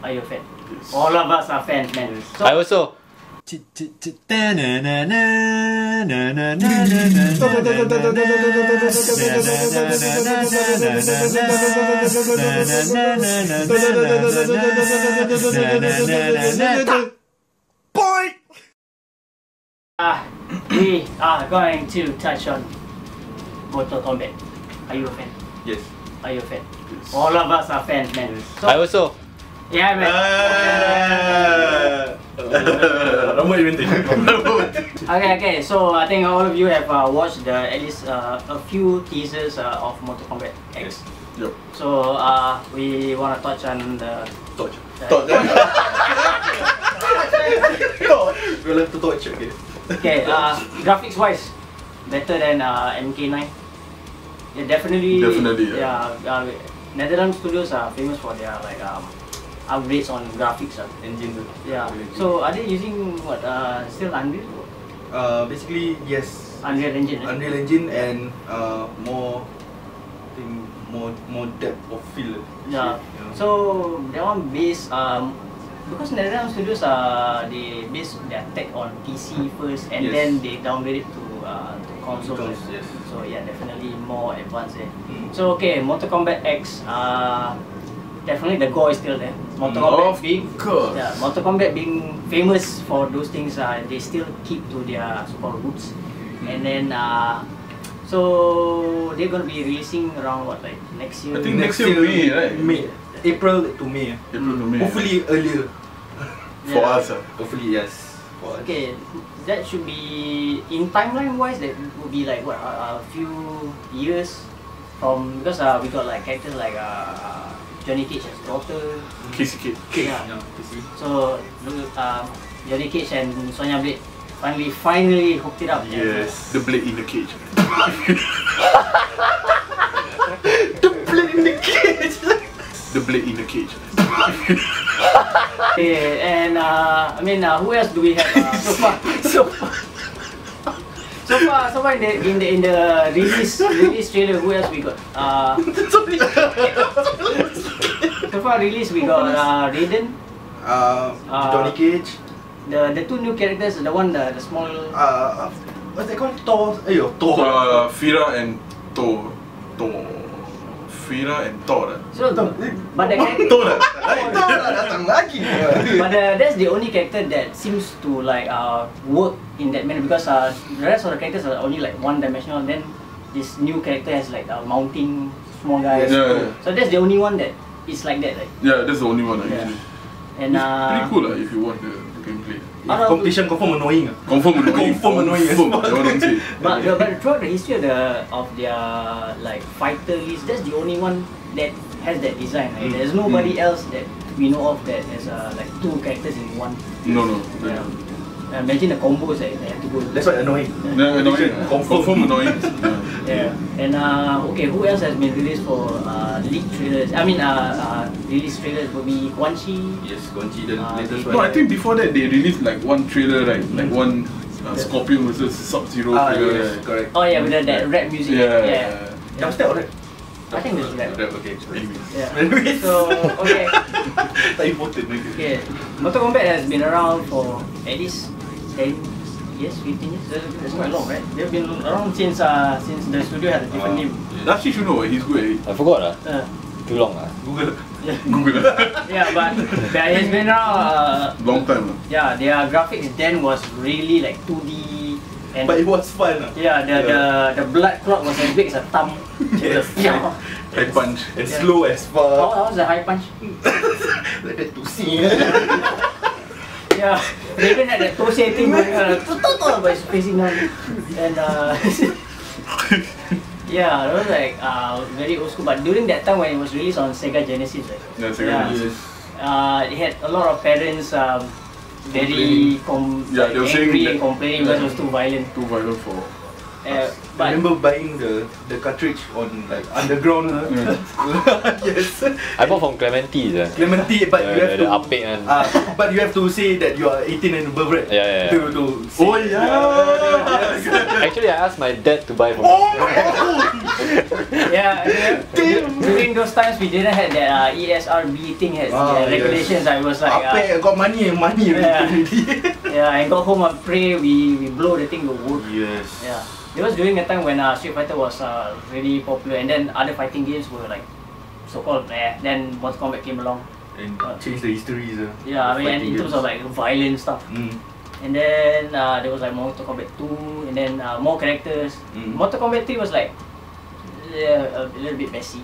Are you a fan? All of us are fans, man. So, I also. Point! we are going to touch on Mortal Kombat. Are you a fan? Yes. Are you a fan? All of us are fans, man. So, I also. yeah, man. Okay. So I think all of you have watched at least a few teasers of Mortal Kombat X. Yep. So we want to touch on the. Touch. We'll have to touch, okay? Okay, graphics wise, better than MK9. Yeah, definitely. Yeah. Netherlands studios are famous for their like upgrades on graphics. Engines. Yeah. So are they using what? Still Unreal? Basically, yes. Unreal Engine. Unreal Engine and more depth of field. Yeah. So that one based because Netherlands studios they base their tech on PC first and Yes. then they downgrade it to consoles. Yes. So yeah, definitely more advanced there. So okay, Mortal Kombat X, definitely the gore is still there. Mortal Kombat Mortal Kombat being famous for those things, they still keep to their so-called roots. And then so they're gonna be releasing around what, like next year? I think next year May, right? May. April to May. April to May. Hopefully earlier. For us. Hopefully, yes. For us. Okay, that should be in timeline wise. That would be like what, a few years from, because we got like characters like Johnny Cage's daughter. Casey Cage. Yeah. So Johnny Cage and Sonya Blade finally hooked it up. Yes, the blade in the cage. The blade in the cage. The blade in the cage. Okay, and I mean, who else do we have so far? So far in the release trailer, who else we got? So far release we got Raiden, Johnny Cage. the two new characters, the small. What's that called? Thor. Thor. Fira and Thor. Fira and Thor. So, but the character, Thor lah. Datang lagi. but that's the only character that seems to like work in that manner, because the rest of the characters are only like one-dimensional. Then this new character has like mounting small guys. Yeah. So that's the only one that is like that, right? Yeah, that's the only one Yeah. actually. And It's pretty cool lah if you watch the gameplay. Competition confirm annoying. Confirm annoying. Confirm annoying as Confirm. fuck. That one don't say. But throughout the history of their like fighter list, that's the only one that has that design. Right? There's nobody else that we know of that has like two characters in one. No. Yeah. Imagine the combos that they have to go. That's why annoying. Yeah, annoying. Confirm annoying. Yeah. And okay, who else has been released for leak trailers? I mean, release trailers will be Quan Chi. Yes, Quan Chi, the latest one. No, I think before that they released like one trailer, right? Like one Scorpion versus Sub-Zero trailer. Yes, correct. Oh yeah, with that rap music. Yeah. That was that alright? I think it's rap. Okay. Yeah. So okay. Tak important lagi. Okay, Mortal Kombat has been around for at least 10 years, 15 years. That's quite long, right? They've been around since the studio had a different name. Actually, should know he's good at it. I forgot lah. Uh, Too long lah. Google. Google. yeah, but it has been around. Long time lah. Yeah, their graphics then was really like 2D. And But it was fun. yeah, the blood clot was as big as a thumb. Yes. Yeah. High punch. And slow as fuck. How was the high punch? Like that to see. Yeah, Raven had that Tosei thing going but it's facing down. And yeah, it was like very old school. But during that time when it was released on Sega Genesis, right? Yeah, Sega Genesis. It had a lot of parents very they were saying angry that- and complaining because it was too violent. Too violent for. I But remember buying the cartridge on like underground. Yes. I bought from Clementi. Clementi, but you have the to. apek one. But you have to say that you are 18 and above, right? Yeah. To say. Oh yeah. Actually, I asked my dad to buy from. Oh Yeah, during those times we didn't have that ESRB thing has regulations. I was like, got money. Yeah. Yeah, and got home and pray we blow the thing to wood. Yes. Yeah, it was during a time when Street Fighter was really popular, and then other fighting games were like so-called then Mortal Kombat came along And change the histories. yeah, I mean, and in terms of like violent stuff. And then there was like Mortal Kombat 2, and then more characters. Mortal Kombat 3 was like a little bit messy.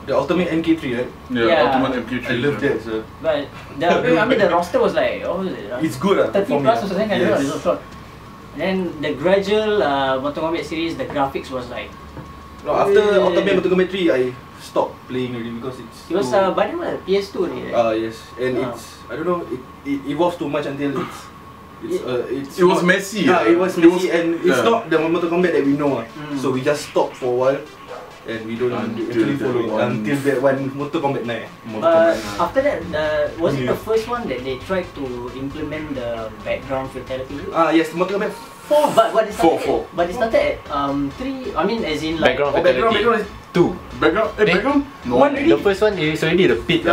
The Ultimate MK3, right? Yeah, Ultimate MK3. I love that, sir. But I mean the roster was like, what was it? It's good, 30 for me, plus or something, I don't know, yes. it's short. And then the gradual Mortal Kombat series, the graphics was like... No, after Ultimate Mortal Kombat 3, I stopped playing already because it's It was by then PS2 already, right? yes. And it's, I don't know, it evolves too much until it was messy. Yeah, it was messy, and it's not the Mortal Kombat that we know. So we just stopped for a while, and we don't actually follow until that one Mortal Kombat 9. After that, was it the first one that they tried to implement the background fatality? Yes, Mortal Kombat 4. But they started at 3. I mean, as in like Background is 2. Background? No. The first one is already the pit.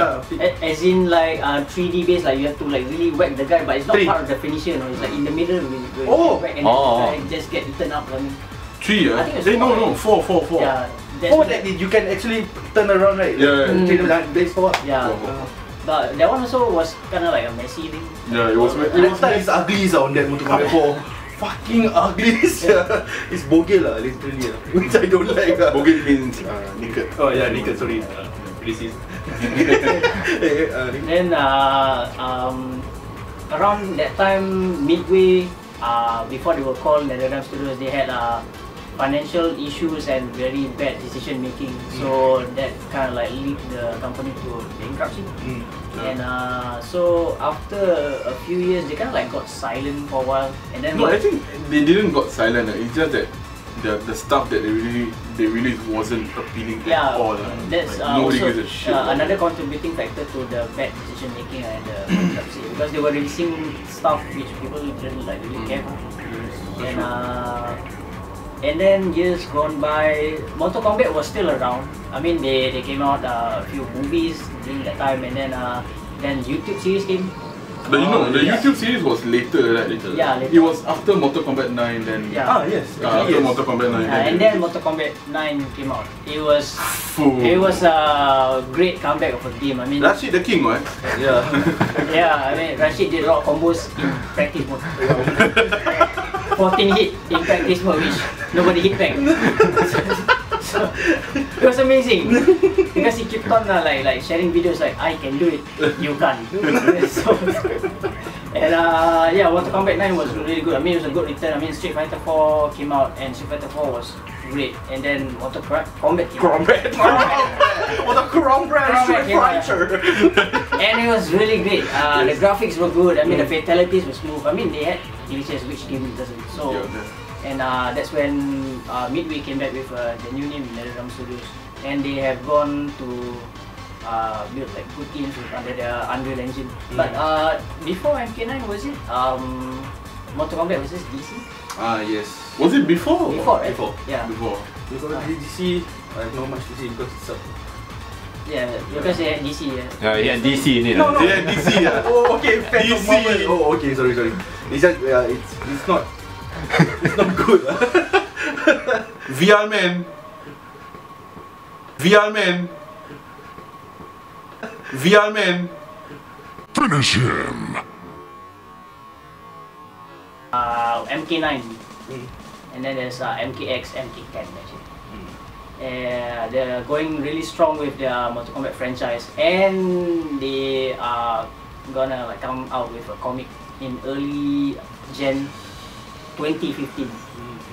as in like 3D based, like you have to like really whack the guy, but it's not part of the finisher. You know? It's like in the middle where you whack and then the guy just get eaten up. I mean, 3, I think it was 4. Yeah. That you can actually turn around, right? Yeah. Base forward. Yeah. But that one also was kind of like a messy thing. Yeah, it was. It's ugly on that Mortal Kombat 4. Fucking ugly. It's bogey literally. Which I don't like. Bogey means naked. Oh yeah, naked. Sorry, racist. Then around that time, midway, before they were called NetherRealm Studios, they had financial issues and very bad decision making. So that kind of like lead the company to bankruptcy. And so after a few years, they kind of like got silent for a while. And then I think they didn't got silent. It's just that the stuff that they released wasn't appealing at all. That's nobody also gives a shit. another contributing factor to the bad decision making and the bankruptcy, because they were releasing stuff which people didn't like really care for. And then years gone by, Mortal Kombat was still around. I mean, they came out a few movies during that time, and then YouTube series came. The YouTube series was later, right? Yeah, later. It was after Mortal Kombat 9 then. Yeah. Yes. After Mortal Kombat 9. And then Mortal Kombat 9 came out. It was a great comeback of a game. I mean, Rashid the King, right? Yeah. yeah, I mean, Rashid did a lot of combos in practice mode. 14 hit in practice mode, which nobody hit back. So, it was amazing because he kept on like sharing videos like, I can do it, you can't. So, and yeah, Mortal Kombat 9 was really good. I mean, it was a good return. I mean, Street Fighter 4 came out, and Street Fighter 4 was great. And then Mortal Kombat came out. Mortal Kombat Street Fighter. And it was really great. The graphics were good. I mean, the fatalities were smooth. I mean, they had glitches, which game doesn't. So, and that's when Midway came back with the new name, NetherRealm Studios, and they have gone to build like good games under their Unreal Engine. But before MK9, was it Mortal Kombat versus DC? Yes. Was it before? Before, right? Before. Yeah. Before. Because DC, I have not much to say because it's Yeah, because they had DC. Yeah, he had DC in it. No. Yeah, DC. Oh, okay. Fans of DC. Marvel. Oh, okay. Sorry. It's just it's not it's not good. VR Man. Finish him. MK9, and then there's MKX, MK10 actually. They're going really strong with their Mortal Kombat franchise, and they are gonna like come out with a comic in early Gen 2015,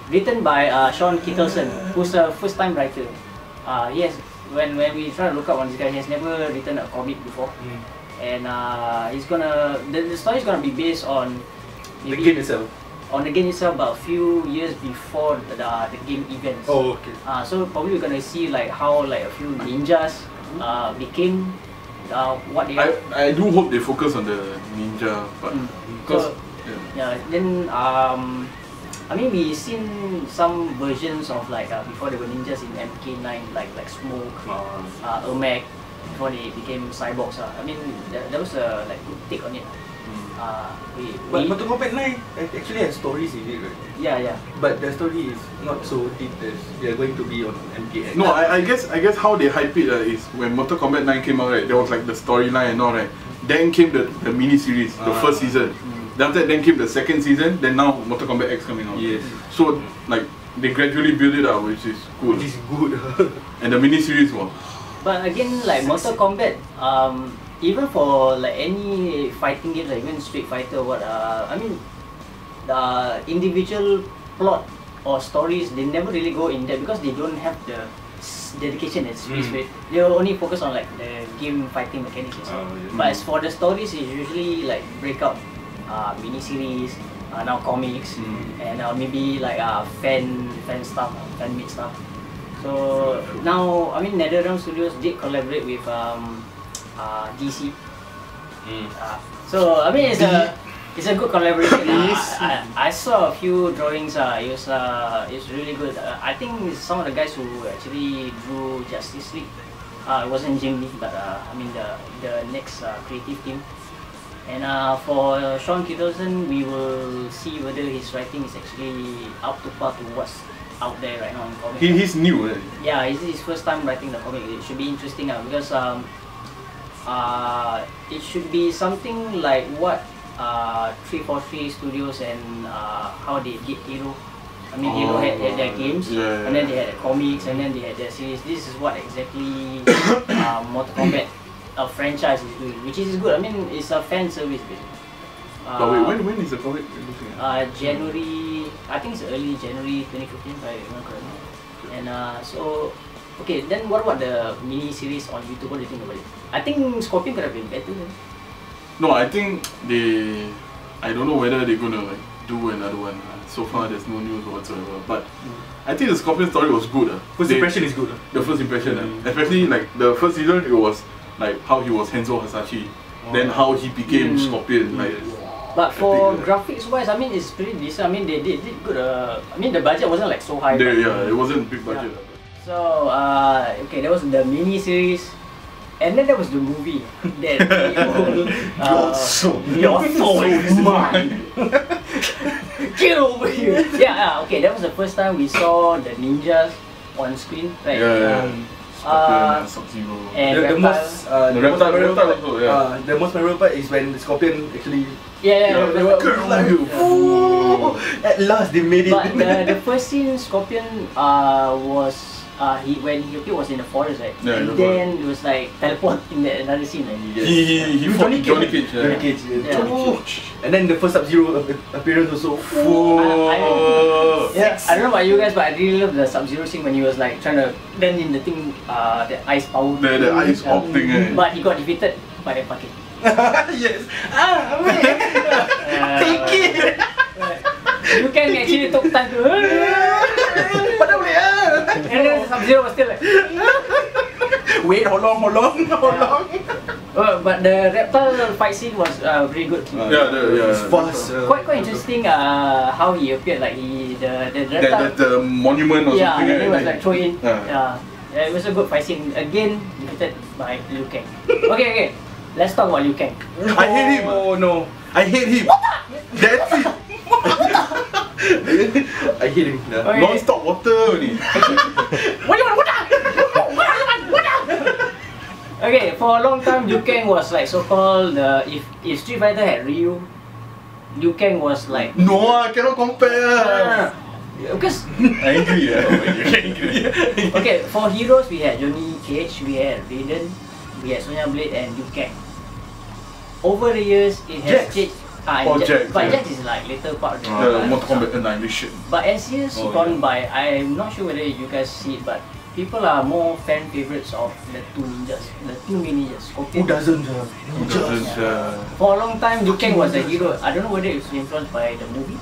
written by Sean Kittleson, who's a first-time writer. Yes, when we try to look up on this guy, he has never written a comic before, and he's gonna the story is gonna be based on the game itself. On the game itself, but a few years before the game events. Oh, okay. So probably we're gonna see like how like a few ninjas became what they are. I do hope they focus on the ninja, but Then I mean, we seen some versions of like before they were ninjas in MK9, like Smoke, Ermac, before they became cyborgs. I mean, that was a like good take on it. But Mortal Kombat 9 actually has stories in it, right? Yeah. But the story is not so deep as they are going to be on MKX. No, I guess how they hype it is when Mortal Kombat 9 came out, right? There was like the storyline and all, right? Then came the mini series, the first season. Then after that, then came the second season. Then now Mortal Kombat X coming out. Yes. So like they gradually build it up, which is cool. Which is good. And the mini series was. But again, like Mortal Kombat, even for like any fighting games, like even Street Fighter or what, I mean, the individual plot or stories, they never really go in depth because they don't have the dedication and space for it. They only focus on like the game fighting mechanics and stuff. But as for the stories, it's usually like break up mini series, now comics, and maybe like fan stuff, fan made stuff. So now, I mean, NetherRealm Studios did collaborate with DC. So I mean, it's a good collaboration. I saw a few drawings. It's really good. I think some of the guys who actually drew Justice League. It wasn't Jim Lee, but I mean the next creative team. And for Sean Kittleson, we will see whether his writing is actually up to par to what's out there right now in comics. He's new, right? Yeah, it's his first time writing the comic. It should be interesting because it should be something like what 343 Studios and how they did Halo. I mean, Halo had their games, and then they had the comics, and then they had their series. This is what exactly Mortal Kombat, a franchise, is doing, which is good. I mean, it's a fan service. But wait, when is the comic looking at? January, I think it's early January 2015, if I remember correctly. And so, okay, then what about the mini series on YouTube? What do you think about it? I think Scorpion could have been better. No, I think I don't know whether they're gonna like do another one. So far, there's no news whatsoever. But I think the Scorpion story was good. First impression is good. The first impression, especially like the first season, it was like how he was Henzo Hasashi, then how he became Scorpion. Like. But for graphics wise, I mean, it's pretty decent. I mean, they did good. I mean, the budget wasn't like so high. Yeah, it wasn't big budget. Yeah. So okay, there was the mini series, and then there was the movie. That your soul is mine. Get over here. Yeah. Okay, that was the first time we saw the ninjas on screen, right? Sub-Zero. And the most memorable part is when Scorpion actually. They were like, at last they made it. But the first scene, Scorpion was when he was in the forest, right? Yeah, and then it was like teleport in another scene, right? He fought Johnny Cage. And then the first Sub-Zero appearance also. I don't know about you guys, but I really love the Sub-Zero scene when he was like trying to bend in the thing, the ice power. The ice orb thing. But he got defeated by the fucking. Yes. Take it. You can actually took time to. And then Sub-Zero was still like. Wait, how long? But the reptile fight scene was pretty good. It's fast. Quite interesting. How he appeared, like the reptile. The monument or something. Yeah, it was like throw in. It was a good fight scene. Again, defeated by Liu Kang. Okay. Let's talk about Liu Kang. I hate him. Oh no, I hate him. That's it. I hate him. Okay. Non-stop water only. What do you want? Water! Okay, for a long time, Liu Kang was like so-called if Street Fighter had Ryu, Liu Kang was like. No, I cannot compare. Because angry. Okay, for heroes we had Johnny Cage, we had Raiden, we had Sonya Blade and Liu Kang. Over the years, it has changed. Jax, but Jax is like later part of the Mortal Kombat Annihilation. But as years gone by, I'm not sure whether you guys see it, but people are more fan favorites of the two ninjas, the two main ninjas. Who doesn't? For a long time, Liu Kang was the hero. I don't know whether it was influenced by the movie,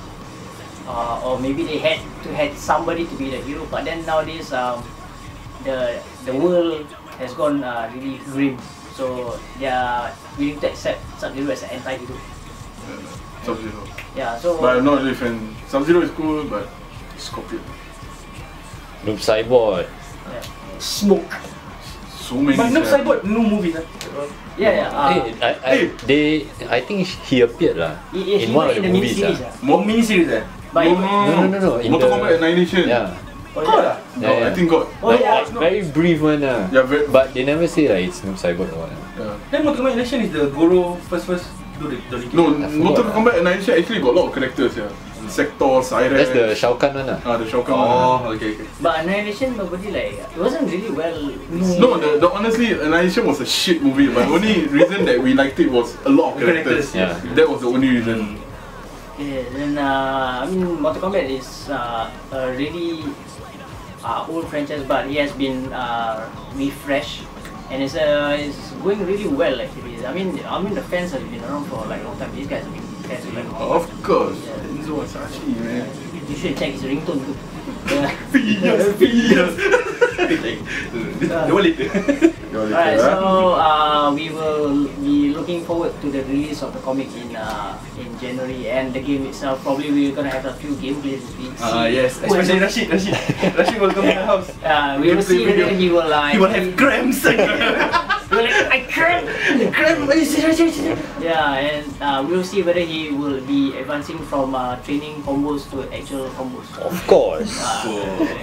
or maybe they had somebody to be the hero. But then nowadays, the world has gone really grim. So they are willing to accept Sub-Zero as an anti-hero. Sub-Zero. Yeah, so But I'm not really a fan. Sub-Zero is cool, but Scorpion. Noob Saibot. Smoke. So many. But Noob Saibot, no movies. yeah. I think he appeared in one of the movies. More mini-series But No. In Mortal the- Kombat Annihilation. Yeah. God lah. No, I think God. Very brief one. Yeah, But they never say like it's Noob Saibot or what. Yeah. Then Mortal Kombat Annihilation is the Goro first do the No, I forgot Mortal lah. Kombat Annihilation actually got a lot of characters. Yeah. Sector, Siren. That's the Shao Kahn one. The Shao Kahn one. Oh, okay. But Annihilation, nobody like, it wasn't really well. No, the honestly, Annihilation was a shit movie, but the only reason that we liked it was a lot of characters. Yeah. That was the only reason. Yeah, then I mean, Mortal Kombat is a really old franchise, but it has been refreshed, and it's going really well actually. I mean the fans have been around for like a long time. These guys have been fans for like a long time. Of course. Yeah. Enzo Asashi, man. You should check his ringtone too. Yeah. Yes. The one later. Alright, so we will be looking forward to the release of the comic in January, and the game itself. Probably we're gonna have a few gameplays this week. Yes, especially Rashid. Rashid will come to the house. We will see whether he will like. He will have cramps. I cramp. Yeah, and we'll see whether he will be advancing from training combos to actual combos. Of course.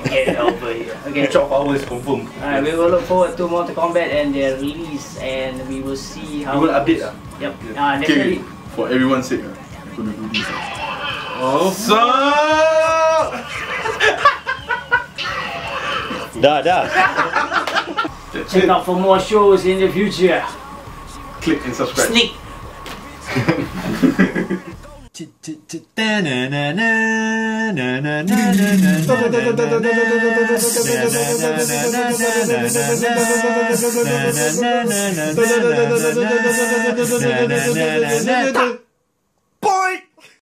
Get it over here. Okay. 12 hours confirm. Alright, we will look forward to Mortal Kombat and their release, and we will see how. We will update. Yep. Okay, Definitely. for everyone's sake, I'm gonna do this. Dah. Check out for more shows in the future. Click and subscribe. Sneak. Na